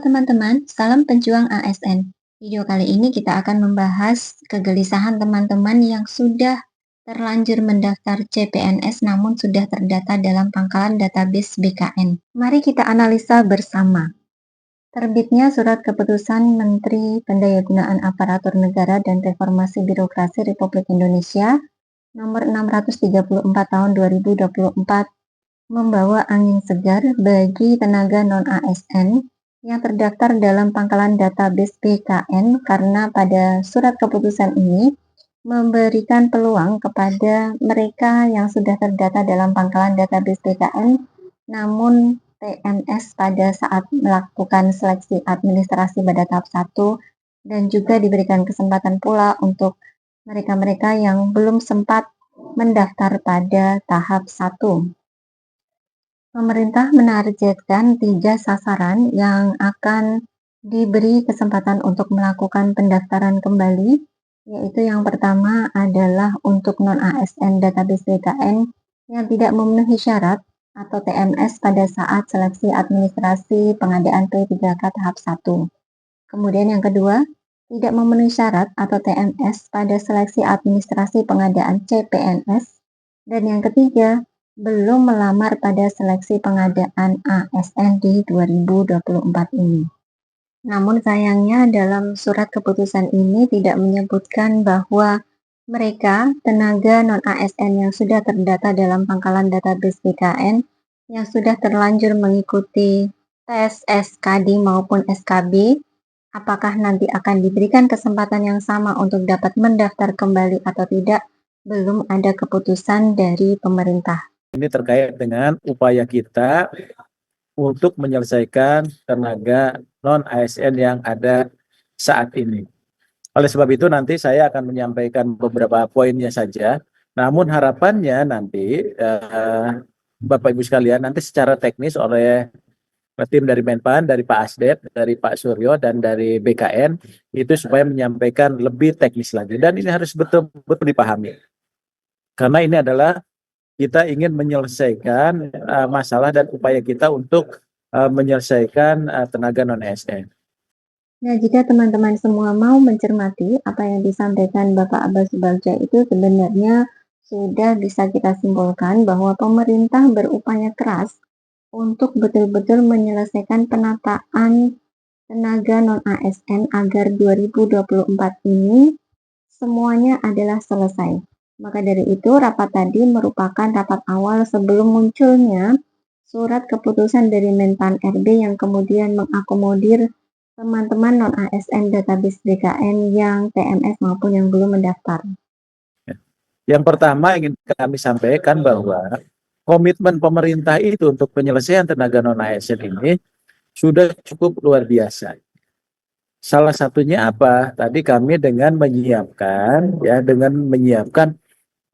teman-teman, salam pejuang ASN. Video kali ini kita akan membahas kegelisahan teman-teman yang sudah terlanjur mendaftar CPNS namun sudah terdata dalam pangkalan database BKN. Mari kita analisa bersama. Terbitnya Surat Keputusan Menteri Pendayagunaan Aparatur Negara dan Reformasi Birokrasi Republik Indonesia Nomor 634 Tahun 2024 membawa angin segar bagi tenaga non-ASN yang terdaftar dalam pangkalan database BKN karena pada surat keputusan ini memberikan peluang kepada mereka yang sudah terdata dalam pangkalan database BKN namun TNS pada saat melakukan seleksi administrasi pada tahap 1 dan juga diberikan kesempatan pula untuk mereka-mereka yang belum sempat mendaftar pada tahap 1. Pemerintah menargetkan 3 sasaran yang akan diberi kesempatan untuk melakukan pendaftaran kembali, yaitu yang pertama adalah untuk non-ASN database BKN yang tidak memenuhi syarat atau TMS pada saat seleksi administrasi pengadaan P3K tahap 1. Kemudian yang kedua, tidak memenuhi syarat atau TMS pada seleksi administrasi pengadaan CPNS. Dan yang ketiga, belum melamar pada seleksi pengadaan ASN di 2024 ini. Namun sayangnya dalam surat keputusan ini tidak menyebutkan bahwa mereka, tenaga non-ASN yang sudah terdata dalam pangkalan database BKN, yang sudah terlanjur mengikuti tes SKD maupun SKB, apakah nanti akan diberikan kesempatan yang sama untuk dapat mendaftar kembali atau tidak, belum ada keputusan dari pemerintah. Ini terkait dengan upaya kita untuk menyelesaikan tenaga non-ASN yang ada saat ini. Oleh sebab itu nanti saya akan menyampaikan beberapa poinnya saja. Namun harapannya nanti Bapak Ibu sekalian nanti secara teknis oleh tim dari Menpan, dari Pak Asdet, dari Pak Suryo, dan dari BKN itu supaya menyampaikan lebih teknis lagi. Dan ini harus betul-betul dipahami. Karena ini adalah kita ingin menyelesaikan masalah dan upaya kita untuk menyelesaikan tenaga non-ASN. Nah, jika teman-teman semua mau mencermati apa yang disampaikan Bapak Abbas Subagja itu sebenarnya sudah bisa kita simpulkan bahwa pemerintah berupaya keras untuk betul-betul menyelesaikan penataan tenaga non-ASN agar 2024 ini semuanya adalah selesai. Maka dari itu, rapat tadi merupakan rapat awal sebelum munculnya surat keputusan dari Menpan RB yang kemudian mengakomodir teman-teman non-ASN database BKN yang TMS maupun yang belum mendaftar. Yang pertama ingin kami sampaikan bahwa komitmen pemerintah itu untuk penyelesaian tenaga non-ASN ini sudah cukup luar biasa. Salah satunya apa? Tadi kami dengan menyiapkan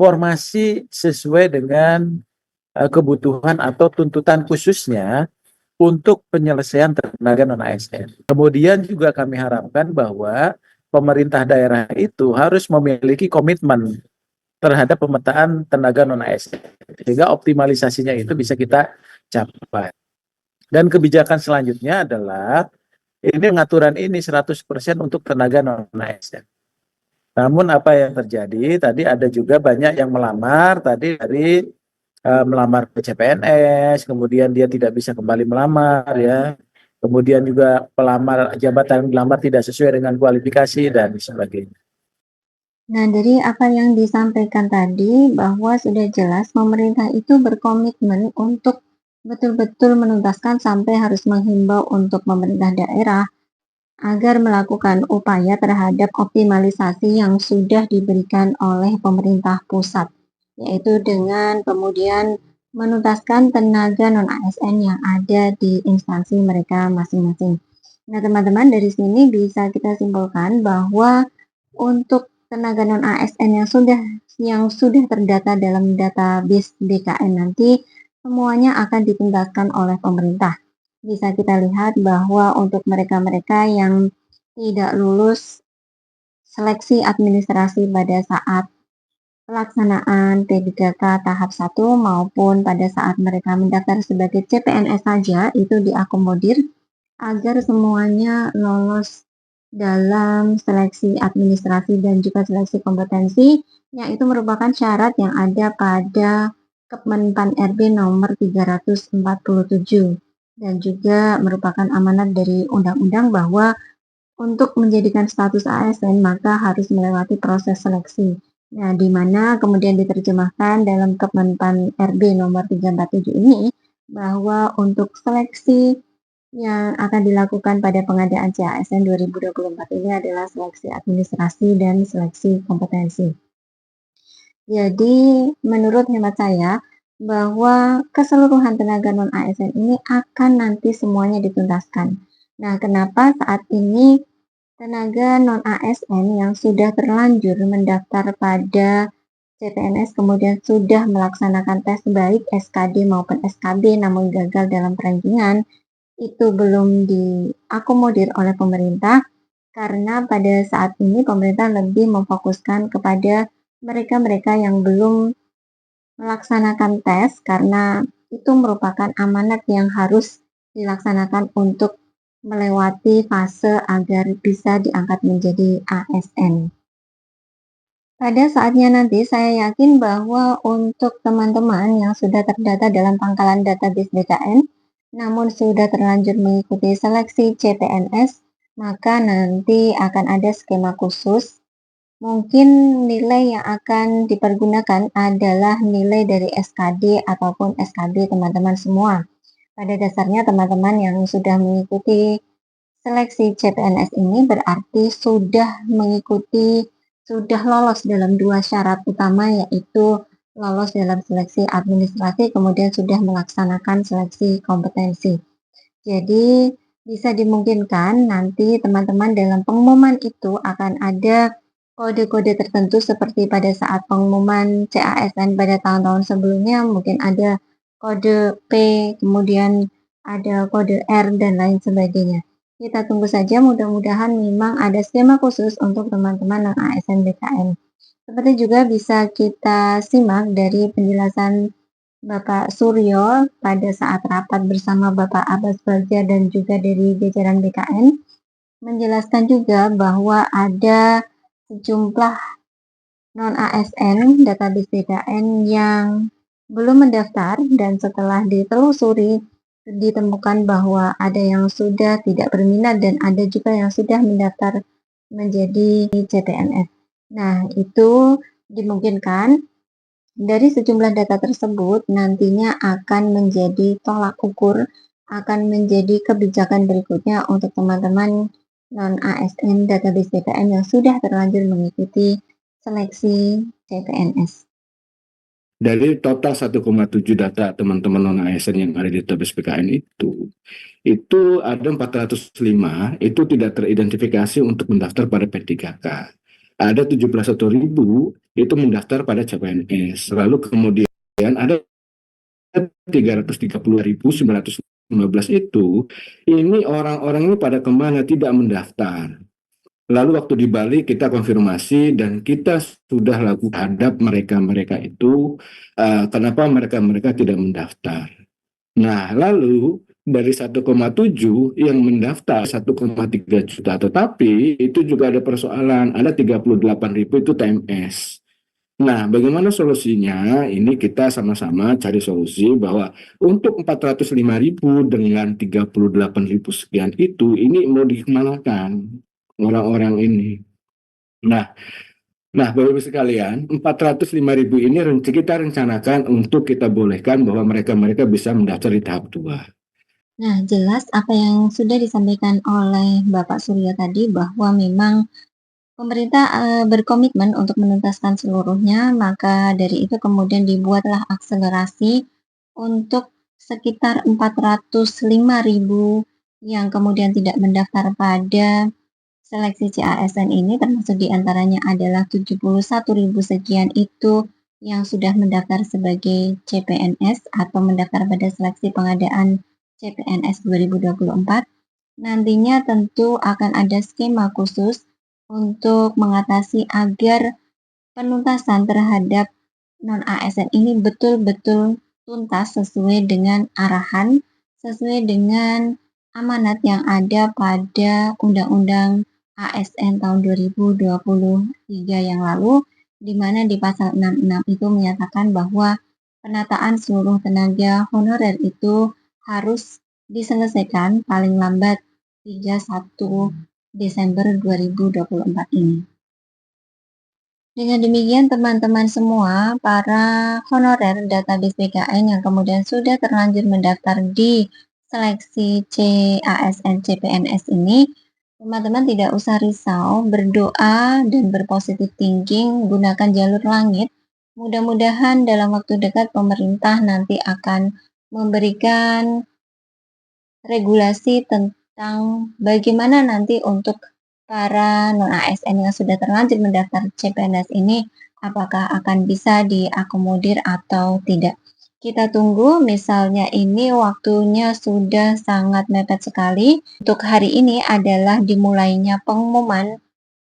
formasi sesuai dengan kebutuhan atau tuntutan khususnya untuk penyelesaian tenaga non-ASN. Kemudian juga kami harapkan bahwa pemerintah daerah itu harus memiliki komitmen terhadap pemetaan tenaga non-ASN sehingga optimalisasinya itu bisa kita capai. Dan kebijakan selanjutnya adalah ini pengaturan ini 100% untuk tenaga non-ASN. Namun apa yang terjadi, tadi ada juga banyak yang melamar, tadi dari melamar ke CPNS, kemudian dia tidak bisa kembali melamar ya. Kemudian juga pelamar jabatan melamar tidak sesuai dengan kualifikasi dan sebagainya. Nah, dari apa yang disampaikan tadi bahwa sudah jelas pemerintah itu berkomitmen untuk betul-betul menuntaskan sampai harus menghimbau untuk pemerintah daerah agar melakukan upaya terhadap optimalisasi yang sudah diberikan oleh pemerintah pusat, yaitu dengan kemudian menuntaskan tenaga non-ASN yang ada di instansi mereka masing-masing. Nah, teman-teman, dari sini bisa kita simpulkan bahwa untuk tenaga non-ASN yang sudah terdata dalam database BKN nanti semuanya akan dituntaskan oleh pemerintah. Bisa kita lihat bahwa untuk mereka-mereka yang tidak lulus seleksi administrasi pada saat pelaksanaan P3K tahap 1 maupun pada saat mereka mendaftar sebagai CPNS saja itu diakomodir. agar semuanya lolos dalam seleksi administrasi dan juga seleksi kompetensi, yang itu merupakan syarat yang ada pada Kemenpan RB nomor 347 dan juga merupakan amanat dari undang-undang bahwa untuk menjadikan status ASN maka harus melewati proses seleksi. Nah, di mana kemudian diterjemahkan dalam Kemenpan RB nomor 347 ini bahwa untuk seleksi yang akan dilakukan pada pengadaan CASN 2024 ini adalah seleksi administrasi dan seleksi kompetensi. Jadi, menurut hemat saya, bahwa keseluruhan tenaga non-ASN ini akan nanti semuanya dituntaskan. Nah, kenapa saat ini tenaga non-ASN yang sudah terlanjur mendaftar pada CPNS kemudian sudah melaksanakan tes baik SKD maupun SKB namun gagal dalam perankingan, itu belum diakomodir oleh pemerintah karena pada saat ini pemerintah lebih memfokuskan kepada mereka-mereka yang belum melaksanakan tes karena itu merupakan amanat yang harus dilaksanakan untuk melewati fase agar bisa diangkat menjadi ASN. Pada saatnya nanti saya yakin bahwa untuk teman-teman yang sudah terdata dalam pangkalan database BKN, namun sudah terlanjur mengikuti seleksi CPNS, maka nanti akan ada skema khusus. Mungkin nilai yang akan dipergunakan adalah nilai dari SKD ataupun SKB teman-teman semua. Pada dasarnya teman-teman yang sudah mengikuti seleksi CPNS ini berarti sudah lolos dalam dua syarat utama yaitu lolos dalam seleksi administrasi kemudian sudah melaksanakan seleksi kompetensi. Jadi bisa dimungkinkan nanti teman-teman dalam pengumuman itu akan ada kode-kode tertentu seperti pada saat pengumuman CASN pada tahun-tahun sebelumnya mungkin ada kode P, kemudian ada kode R dan lain sebagainya. Kita tunggu saja mudah-mudahan memang ada skema khusus untuk teman-teman non ASN BKN. Seperti juga bisa kita simak dari penjelasan Bapak Suryo pada saat rapat bersama Bapak Abbas Bagja dan juga dari jajaran BKN menjelaskan juga bahwa ada sejumlah non-ASN database BKN yang belum mendaftar dan setelah ditelusuri ditemukan bahwa ada yang sudah tidak berminat dan ada juga yang sudah mendaftar menjadi CPNS. Nah, itu dimungkinkan dari sejumlah data tersebut nantinya akan menjadi tolak ukur, akan menjadi kebijakan berikutnya untuk teman-teman non-ASN database BKN yang sudah terlanjur mengikuti seleksi CPNS. Dari total 1,7 data teman-teman non-ASN yang ada di database BKN itu ada 405 itu tidak teridentifikasi untuk mendaftar pada P3K. Ada 71.000 itu mendaftar pada CPNS. Lalu kemudian ada 330.915 itu, ini orang-orang ini pada kemana tidak mendaftar. Lalu waktu di Bali kita konfirmasi dan kita sudah lakukan hadap mereka-mereka itu, kenapa mereka-mereka tidak mendaftar. Nah, lalu dari 1,7 yang mendaftar 1,3 juta, tetapi itu juga ada persoalan, ada 38.000 itu TMS. Nah, bagaimana solusinya? Ini kita sama-sama cari solusi bahwa untuk 405.000 dengan 38.000 sekian itu, ini mau dikemanakan orang-orang ini. Nah, Bapak-Ibu sekalian, 405.000 ini kita rencanakan untuk kita bolehkan bahwa mereka-mereka bisa mendaftar di tahap 2. Nah, jelas apa yang sudah disampaikan oleh Bapak Suryo tadi bahwa memang pemerintah berkomitmen untuk menuntaskan seluruhnya, maka dari itu kemudian dibuatlah akselerasi untuk sekitar 405.000 yang kemudian tidak mendaftar pada seleksi CASN ini termasuk diantaranya adalah 71.000 sekian itu yang sudah mendaftar sebagai CPNS atau mendaftar pada seleksi pengadaan CPNS 2024. Nantinya tentu akan ada skema khusus untuk mengatasi agar penuntasan terhadap non-ASN ini betul-betul tuntas sesuai dengan arahan, sesuai dengan amanat yang ada pada Undang-Undang ASN tahun 2023 yang lalu, di mana di pasal 66 itu menyatakan bahwa penataan seluruh tenaga honorer itu harus diselesaikan paling lambat 31 Desember 2024 ini. Dengan demikian teman-teman semua, para honorer database BKN yang kemudian sudah terlanjur mendaftar di seleksi CASN CPNS ini, teman-teman tidak usah risau, berdoa dan berpositif thinking, gunakan jalur langit. Mudah-mudahan dalam waktu dekat pemerintah nanti akan memberikan regulasi tentang bagaimana nanti untuk para non-ASN yang sudah terlanjur mendaftar CPNS ini, apakah akan bisa diakomodir atau tidak. Kita tunggu, misalnya ini waktunya sudah sangat mepet sekali. Untuk hari ini adalah dimulainya pengumuman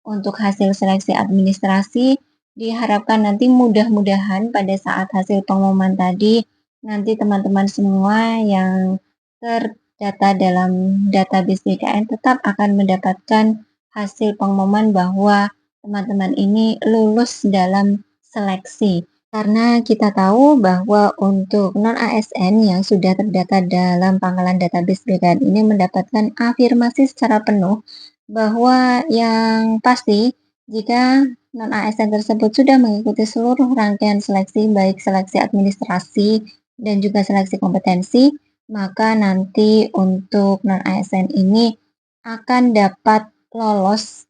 untuk hasil seleksi administrasi. Diharapkan nanti mudah-mudahan pada saat hasil pengumuman tadi, nanti teman-teman semua yang terdata dalam database BKN tetap akan mendapatkan hasil pengumuman bahwa teman-teman ini lulus dalam seleksi. Karena kita tahu bahwa untuk non-ASN yang sudah terdata dalam pangkalan database BKN ini mendapatkan afirmasi secara penuh bahwa yang pasti jika non-ASN tersebut sudah mengikuti seluruh rangkaian seleksi, baik seleksi administrasi dan juga seleksi kompetensi, maka nanti untuk non-ASN ini akan dapat lolos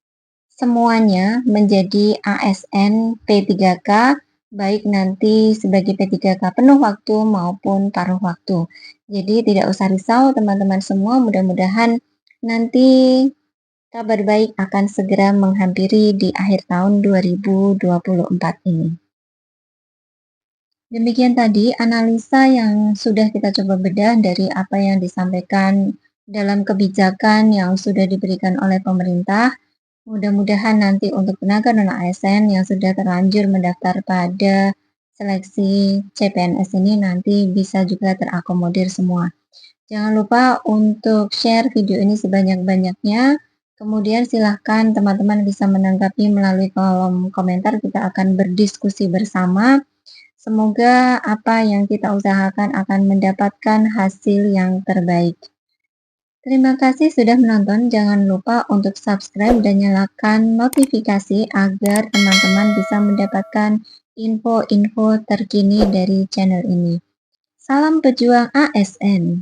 semuanya menjadi ASN P3K, baik nanti sebagai P3K penuh waktu maupun paruh waktu. Jadi tidak usah risau teman-teman semua, mudah-mudahan nanti kabar baik akan segera menghampiri di akhir tahun 2024 ini. Demikian tadi analisa yang sudah kita coba bedah dari apa yang disampaikan dalam kebijakan yang sudah diberikan oleh pemerintah. Mudah-mudahan nanti untuk tenaga non-ASN yang sudah terlanjur mendaftar pada seleksi CPNS ini nanti bisa juga terakomodir semua. Jangan lupa untuk share video ini sebanyak-banyaknya. Kemudian silahkan teman-teman bisa menanggapi melalui kolom komentar. Kita akan berdiskusi bersama. Semoga apa yang kita usahakan akan mendapatkan hasil yang terbaik. Terima kasih sudah menonton. Jangan lupa untuk subscribe dan nyalakan notifikasi agar teman-teman bisa mendapatkan info-info terkini dari channel ini. Salam pejuang ASN.